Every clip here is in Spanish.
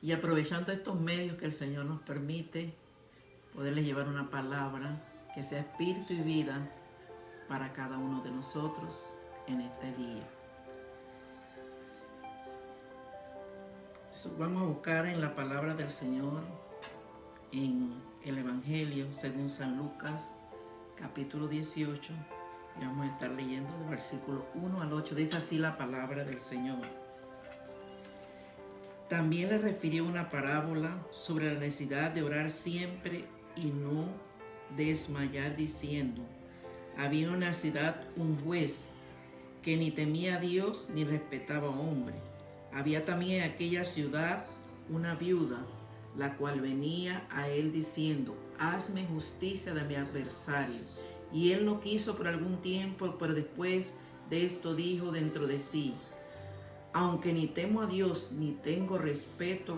Y aprovechando estos medios que el Señor nos permite, poderles llevar una palabra que sea espíritu y vida para cada uno de nosotros en este día. Vamos a buscar en la palabra del Señor, en el Evangelio según San Lucas, capítulo 18, y vamos a estar leyendo del versículo 1 al 8. Dice así la palabra del Señor. También le refirió una parábola sobre la necesidad de orar siempre y no desmayar, diciendo: había en una ciudad un juez que ni temía a Dios ni respetaba a hombre. Había también en aquella ciudad una viuda, la cual venía a él diciendo: hazme justicia de mi adversario. Y él no quiso por algún tiempo, pero después de esto dijo dentro de sí: aunque ni temo a Dios ni tengo respeto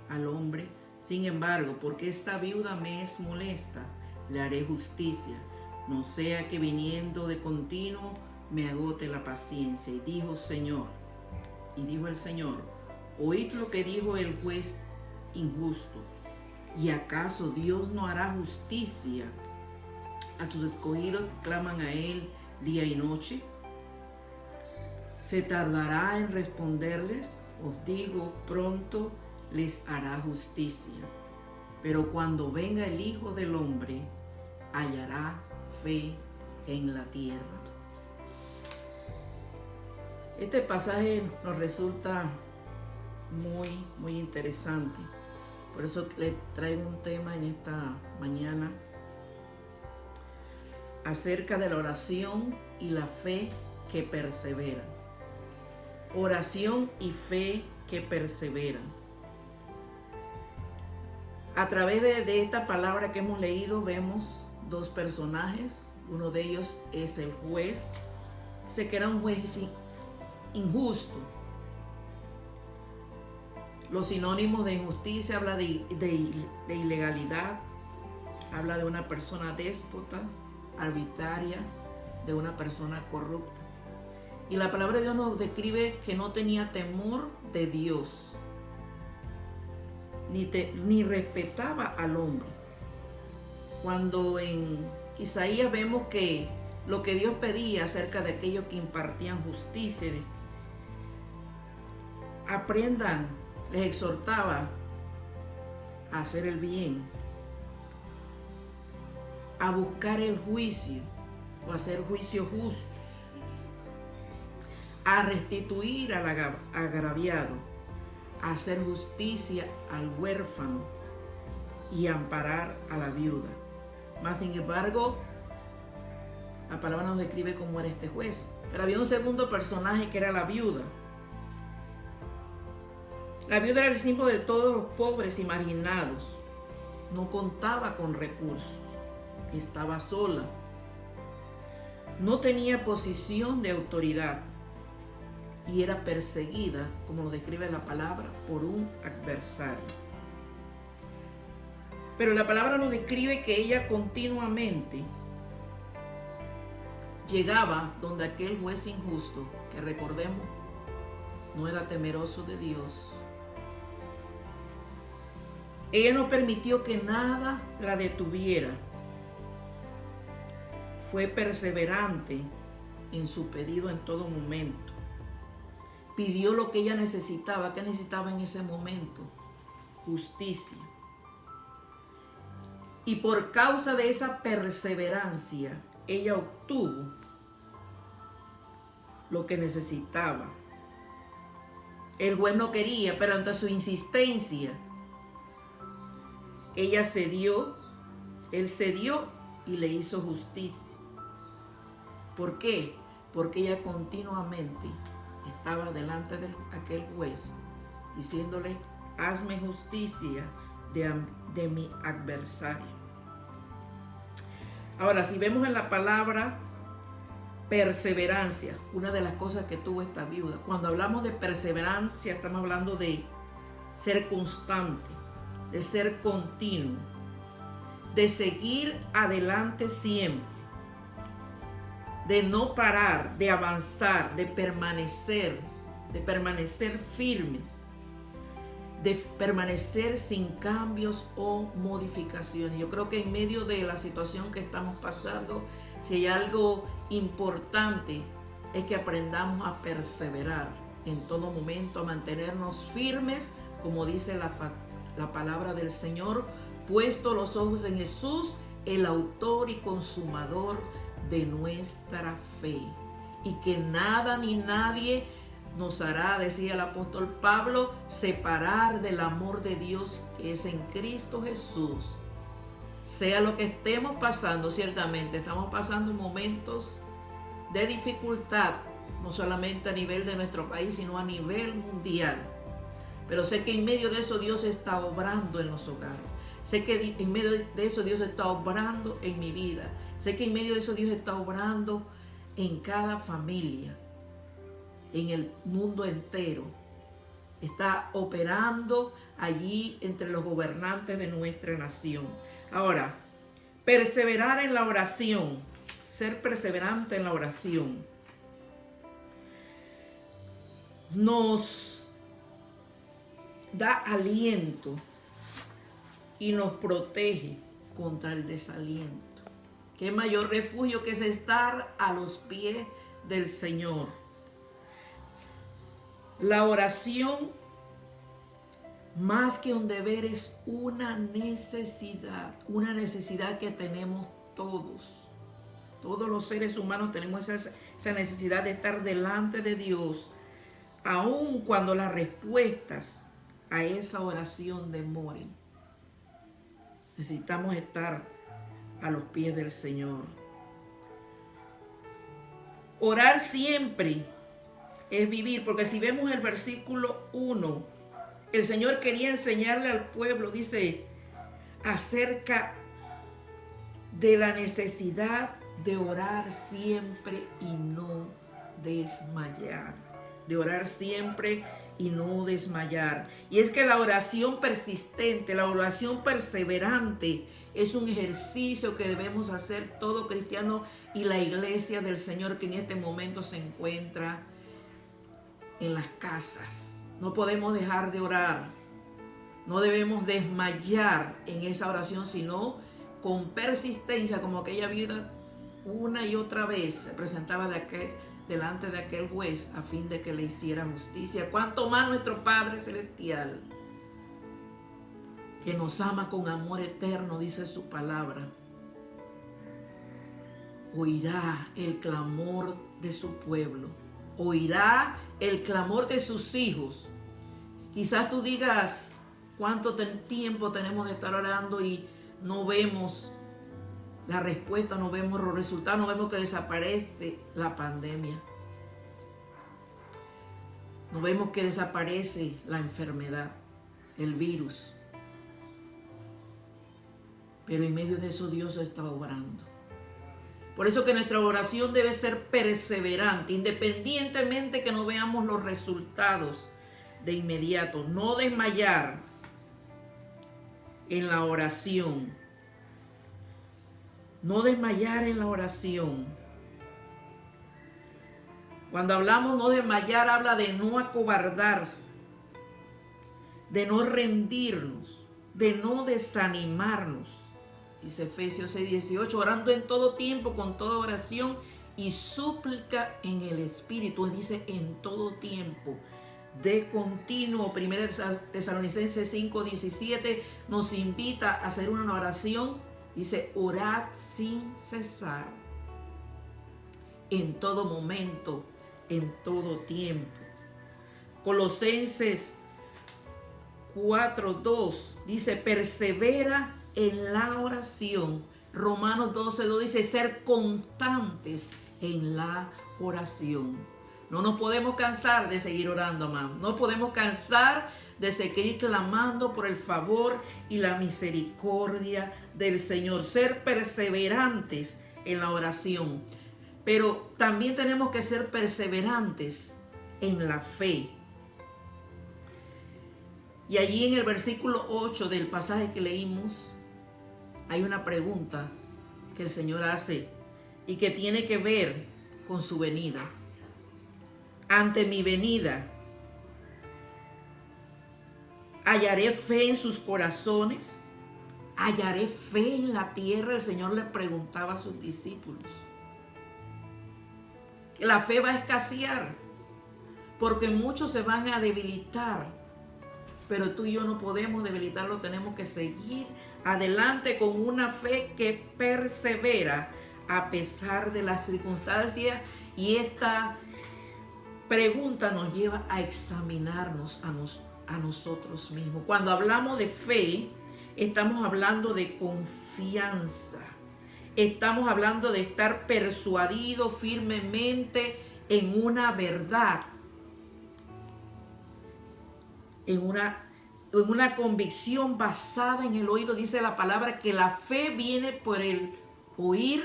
al hombre, sin embargo, porque esta viuda me es molesta, le haré justicia, no sea que viniendo de continuo me agote la paciencia. Y dijo el Señor: oíd lo que dijo el juez injusto. ¿Y acaso Dios no hará justicia a sus escogidos que claman a él día y noche? ¿Se tardará en responderles? Os digo, pronto les hará justicia. Pero cuando venga el Hijo del Hombre, hallará fe en la tierra. Este pasaje nos resulta muy interesante. Por eso le traigo un tema en esta mañana acerca de la oración y la fe que persevera. Oración y fe que perseveran. A través de esta palabra que hemos leído vemos dos personajes. Uno de ellos es el juez. Sé que era un juez injusto. Los sinónimos de injusticia habla de ilegalidad, habla de una persona déspota, arbitraria, de una persona corrupta. Y la palabra de Dios nos describe que no tenía temor de Dios, ni respetaba al hombre. Cuando en Isaías vemos que lo que Dios pedía acerca de aquellos que impartían justicia, aprendan, les exhortaba a hacer el bien, a buscar el juicio o hacer juicio justo, a restituir al agraviado, a hacer justicia al huérfano y amparar a la viuda. Mas sin embargo, la palabra nos describe cómo era este juez. Pero había un segundo personaje que era la viuda. La viuda era el símbolo de todos los pobres y marginados. No contaba con recursos, estaba sola, no tenía posición de autoridad y era perseguida, como lo describe la palabra, por un adversario. Pero la palabra nos describe que ella continuamente llegaba donde aquel juez injusto, que recordemos, no era temeroso de Dios. Ella no permitió que nada la detuviera. Fue perseverante en su pedido en todo momento. Pidió lo que ella necesitaba. ¿Qué necesitaba en ese momento? Justicia. Y por causa de esa perseverancia, ella obtuvo lo que necesitaba. El juez no quería, pero ante su insistencia, ella cedió, él cedió y le hizo justicia. ¿Por qué? Porque ella continuamente estaba delante de aquel juez diciéndole: hazme justicia de mi adversario. Ahora, si vemos en la palabra perseverancia, una de las cosas que tuvo esta viuda, cuando hablamos de perseverancia estamos hablando de ser constante, de ser continuo, de seguir adelante siempre, de no parar, de avanzar, de permanecer firmes, de permanecer sin cambios o modificaciones. Yo creo que en medio de la situación que estamos pasando, si hay algo importante, es que aprendamos a perseverar en todo momento, a mantenernos firmes, como dice la palabra del Señor, puesto los ojos en Jesús, el autor y consumador de nuestra fe. Y que nada ni nadie nos hará, decía el apóstol Pablo, separar del amor de Dios que es en Cristo Jesús. Sea lo que estemos pasando, ciertamente estamos pasando momentos de dificultad, no solamente a nivel de nuestro país, sino a nivel mundial. Pero sé que en medio de eso Dios está obrando en los hogares. Sé que en medio de eso Dios está obrando en mi vida. Sé que en medio de eso Dios está obrando en cada familia, en el mundo entero. Está operando allí entre los gobernantes de nuestra nación. Ahora, perseverar en la oración, ser perseverante en la oración, nos da aliento y nos protege contra el desaliento. Qué mayor refugio que es estar a los pies del Señor. La oración, más que un deber, es una necesidad que tenemos todos. Todos los seres humanos tenemos esa necesidad de estar delante de Dios, aun cuando las respuestas a esa oración demoren. Necesitamos estar a los pies del Señor. Orar siempre es vivir, porque si vemos el versículo 1, el Señor quería enseñarle al pueblo, dice, acerca de la necesidad de orar siempre y no desmayar. De orar siempre y no desmayar. Y es que la oración persistente, la oración perseverante, es un ejercicio que debemos hacer todo cristiano y la iglesia del Señor que en este momento se encuentra en las casas. No podemos dejar de orar. No debemos desmayar en esa oración, sino con persistencia, como aquella viuda una y otra vez se presentaba delante de aquel juez a fin de que le hiciera justicia. Cuánto más nuestro Padre Celestial, que nos ama con amor eterno, dice su palabra, oirá el clamor de su pueblo, oirá el clamor de sus hijos. Quizás tú digas, ¿cuánto tiempo tenemos de estar orando y no vemos la respuesta, no vemos los resultados, no vemos que desaparece la pandemia? No vemos que desaparece la enfermedad, el virus. Pero en medio de eso Dios está obrando. Por eso que nuestra oración debe ser perseverante, independientemente que no veamos los resultados de inmediato. No desmayar en la oración. No desmayar en la oración. Cuando hablamos no desmayar, habla de no acobardarse, de no rendirnos, de no desanimarnos. Dice Efesios 6:18, orando en todo tiempo, con toda oración y súplica en el Espíritu. Dice en todo tiempo, de continuo. 1 Tesalonicenses 5:17 nos invita a hacer una oración. Dice, orad sin cesar, en todo momento, en todo tiempo. Colosenses 4:2 dice, persevera en la oración. Romanos 12:2 dice, ser constantes en la oración. No nos podemos cansar de seguir orando, amado. No podemos cansar de seguir clamando por el favor y la misericordia del Señor. Ser perseverantes en la oración. Pero también tenemos que ser perseverantes en la fe. Y allí en el versículo 8 del pasaje que leímos, hay una pregunta que el Señor hace y que tiene que ver con su venida. Ante mi venida, ¿Hallaré fe en sus corazones? ¿Hallaré fe en la tierra? El Señor le preguntaba a sus discípulos. La fe va a escasear porque muchos se van a debilitar, pero tú y yo no podemos debilitarlo, tenemos que seguir adelante con una fe que persevera a pesar de las circunstancias. Y esta pregunta nos lleva a examinarnos a nosotros mismos. Cuando hablamos de fe, estamos hablando de confianza. Estamos hablando de estar persuadido firmemente en una verdad, en una convicción basada en el oído. Dice la palabra que la fe viene por el oír.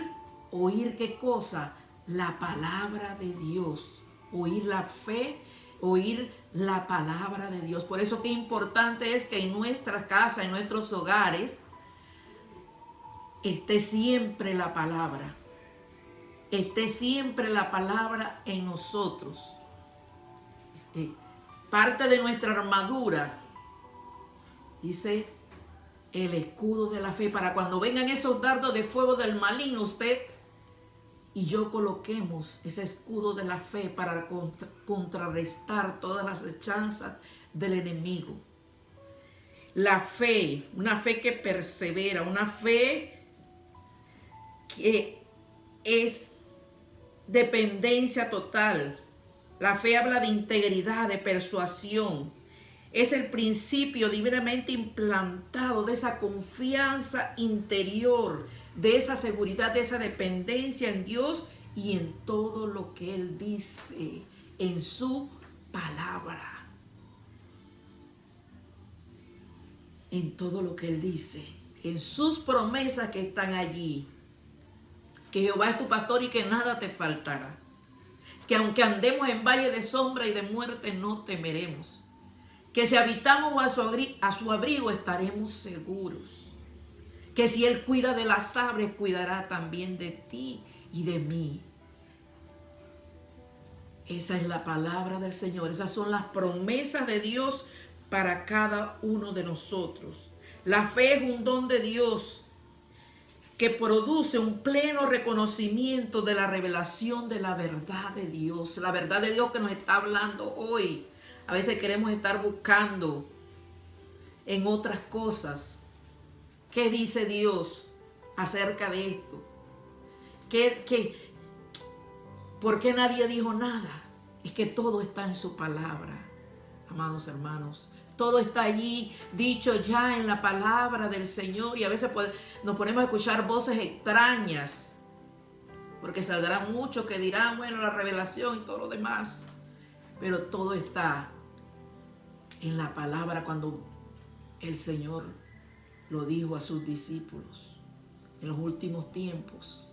¿Oír qué cosa? La palabra de Dios. Oír la fe, oír la palabra de Dios. Por eso qué importante es que en nuestras casas, en nuestros hogares, esté siempre la palabra. Esté siempre la palabra en nosotros. Parte de nuestra armadura, dice, el escudo de la fe, para cuando vengan esos dardos de fuego del maligno, usted y yo coloquemos ese escudo de la fe para contrarrestar todas las hechanzas del enemigo. La fe, una fe que persevera, una fe que es dependencia total. La fe habla de integridad, de persuasión. Es el principio divinamente implantado de esa confianza interior, de esa seguridad, de esa dependencia en Dios y en todo lo que Él dice, en su palabra. En todo lo que Él dice, en sus promesas que están allí. Que Jehová es tu pastor y que nada te faltará. Que aunque andemos en valle de sombra y de muerte, no temeremos. Que si habitamos a su abrigo estaremos seguros. Que si Él cuida de las aves, cuidará también de ti y de mí. Esa es la palabra del Señor. Esas son las promesas de Dios para cada uno de nosotros. La fe es un don de Dios que produce un pleno reconocimiento de la revelación de la verdad de Dios. La verdad de Dios que nos está hablando hoy. A veces queremos estar buscando en otras cosas. ¿Qué dice Dios acerca de esto? ¿Por qué nadie dijo nada? Es que todo está en su palabra, amados hermanos. Todo está allí dicho ya en la palabra del Señor. Y a veces nos ponemos a escuchar voces extrañas. Porque saldrán muchos que dirán, bueno, la revelación y todo lo demás. Pero todo está en la palabra cuando el Señor lo dijo a sus discípulos. En los últimos tiempos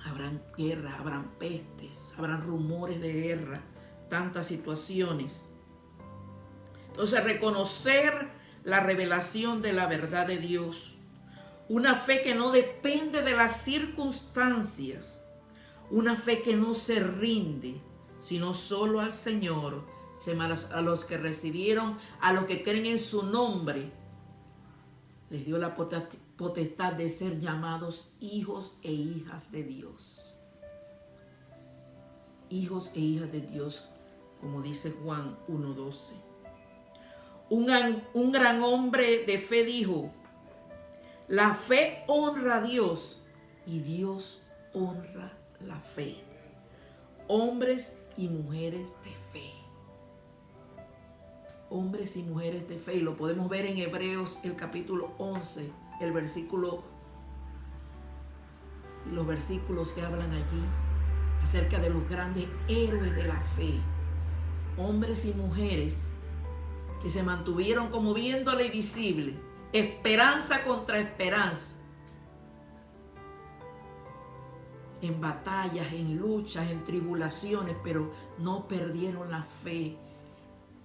habrán guerra, habrán pestes, habrán rumores de guerra, tantas situaciones. Entonces, reconocer la revelación de la verdad de Dios. Una fe que no depende de las circunstancias. Una fe que no se rinde, sino solo al Señor. A los que recibieron, a los que creen en su nombre, les dio la potestad de ser llamados hijos e hijas de Dios. Hijos e hijas de Dios, como dice Juan 1:12. Un gran hombre de fe dijo, la fe honra a Dios y Dios honra la fe. Hombres y mujeres de fe. Hombres y mujeres de fe. Y lo podemos ver en Hebreos, el capítulo 11, el versículo y los versículos que hablan allí acerca de los grandes héroes de la fe. Hombres y mujeres que se mantuvieron como viéndole invisible, esperanza contra esperanza, en batallas, en luchas, en tribulaciones, pero no perdieron la fe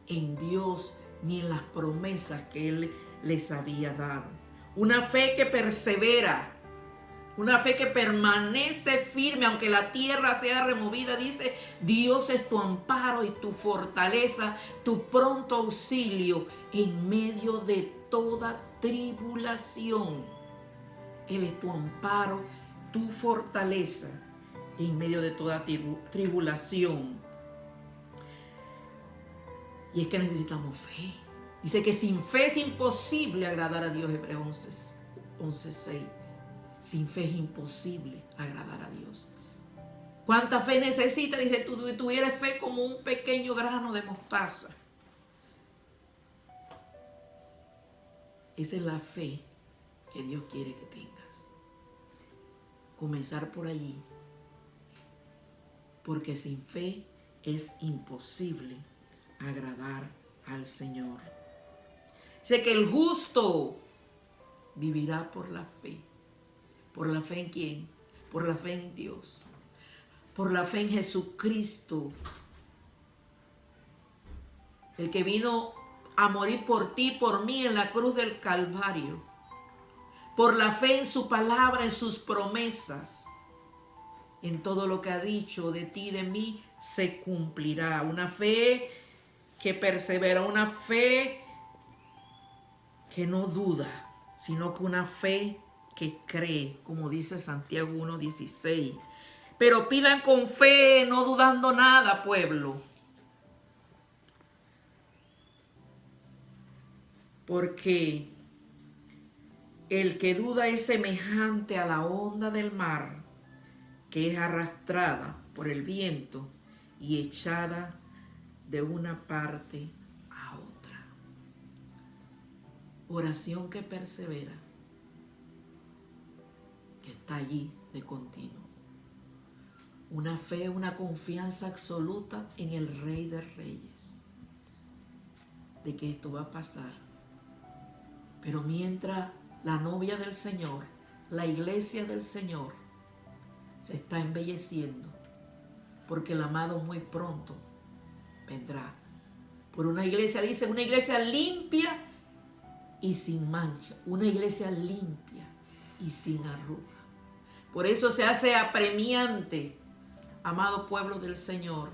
en Dios ni en las promesas que Él les había dado. Una fe que persevera Una fe que permanece firme, aunque la tierra sea removida. Dice, Dios es tu amparo y tu fortaleza, tu pronto auxilio en medio de toda tribulación. Él es tu amparo, tu fortaleza en medio de toda tribulación. Y es que necesitamos fe. Dice que sin fe es imposible agradar a Dios, Hebreos 11:6. Sin fe es imposible agradar a Dios. ¿Cuánta fe necesita? Dice, tú tuvieras fe como un pequeño grano de mostaza. Esa es la fe que Dios quiere que tengas. Comenzar por allí. Porque sin fe es imposible agradar al Señor. Dice que el justo vivirá por la fe. ¿Por la fe en quién? Por la fe en Dios. Por la fe en Jesucristo. El que vino a morir por ti, por mí en la cruz del Calvario. Por la fe en su palabra, en sus promesas. En todo lo que ha dicho de ti y de mí se cumplirá. Una fe que persevera, una fe que no duda, sino que una fe que cree, como dice Santiago 1:16. Pero pidan con fe, no dudando nada, pueblo. Porque el que duda es semejante a la onda del mar, que es arrastrada por el viento y echada de una parte a otra. Oración que persevera, que está allí de continuo. Una fe, una confianza absoluta en el Rey de Reyes, de que esto va a pasar. Pero mientras la novia del Señor, la iglesia del Señor, se está embelleciendo, porque el amado muy pronto vendrá. Por una iglesia, dice, una iglesia limpia y sin mancha, una iglesia limpia y sin arruga. Por eso se hace apremiante, amado pueblo del Señor,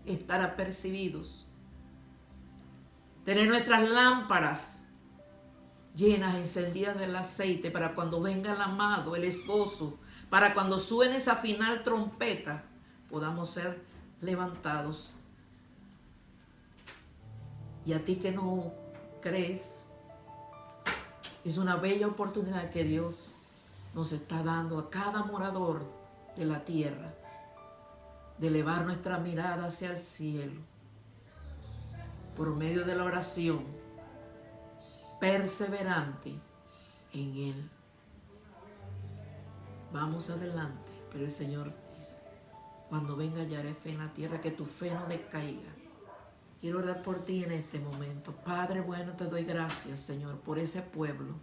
estar apercibidos, tener nuestras lámparas llenas, encendidas del aceite, para cuando venga el amado, el esposo, para cuando suene esa final trompeta, podamos ser levantados. Y a ti que no crees, es una bella oportunidad que Dios nos está dando a cada morador de la tierra, de elevar nuestra mirada hacia el cielo, por medio de la oración perseverante en Él. Vamos adelante, pero el Señor dice, cuando venga hallaré fe en la tierra, que tu fe no decaiga. Quiero orar por ti en este momento. Padre bueno, te doy gracias, Señor, por ese pueblo,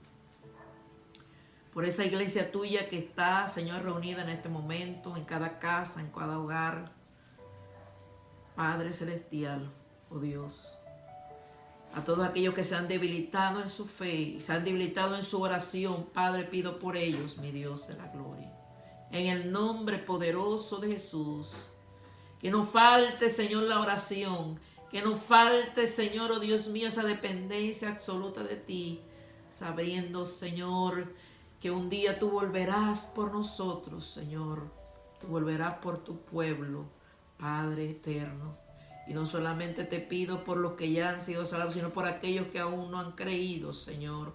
por esa iglesia tuya que está, Señor, reunida en este momento, en cada casa, en cada hogar. Padre celestial, oh Dios, a todos aquellos que se han debilitado en su fe y se han debilitado en su oración, Padre, pido por ellos, mi Dios de la gloria. En el nombre poderoso de Jesús, que no falte, Señor, la oración, que no falte, Señor, oh Dios mío, esa dependencia absoluta de ti, sabiendo, Señor, que un día tú volverás por nosotros, Señor. Tú volverás por tu pueblo, Padre eterno. Y no solamente te pido por los que ya han sido salvos, sino por aquellos que aún no han creído, Señor.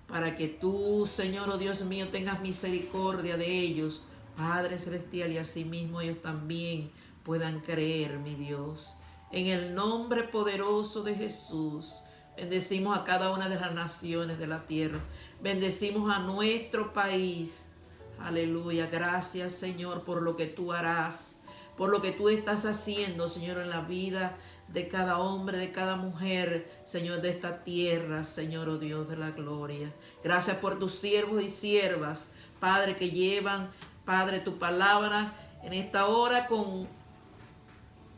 Para que tú, Señor, oh Dios mío, tengas misericordia de ellos, Padre celestial, y asimismo ellos también puedan creer, mi Dios. En el nombre poderoso de Jesús, bendecimos a cada una de las naciones de la tierra. Bendecimos a nuestro país. Aleluya. Gracias, Señor, por lo que tú harás, por lo que tú estás haciendo, Señor, en la vida de cada hombre, de cada mujer, Señor, de esta tierra, Señor, oh Dios de la gloria. Gracias por tus siervos y siervas, Padre, que llevan, Padre, tu palabra en esta hora con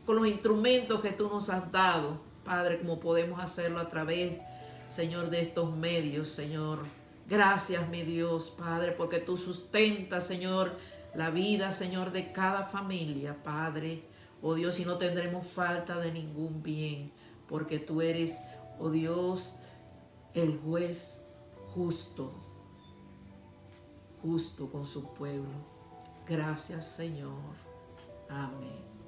los instrumentos que tú nos has dado, Padre, como podemos hacerlo a través, Señor, de estos medios, Señor, Gracias, mi Dios, Padre, porque tú sustentas, Señor, la vida, Señor, de cada familia, Padre. Oh Dios, y no tendremos falta de ningún bien, porque tú eres, oh Dios, el juez justo, justo con su pueblo. Gracias, Señor. Amén.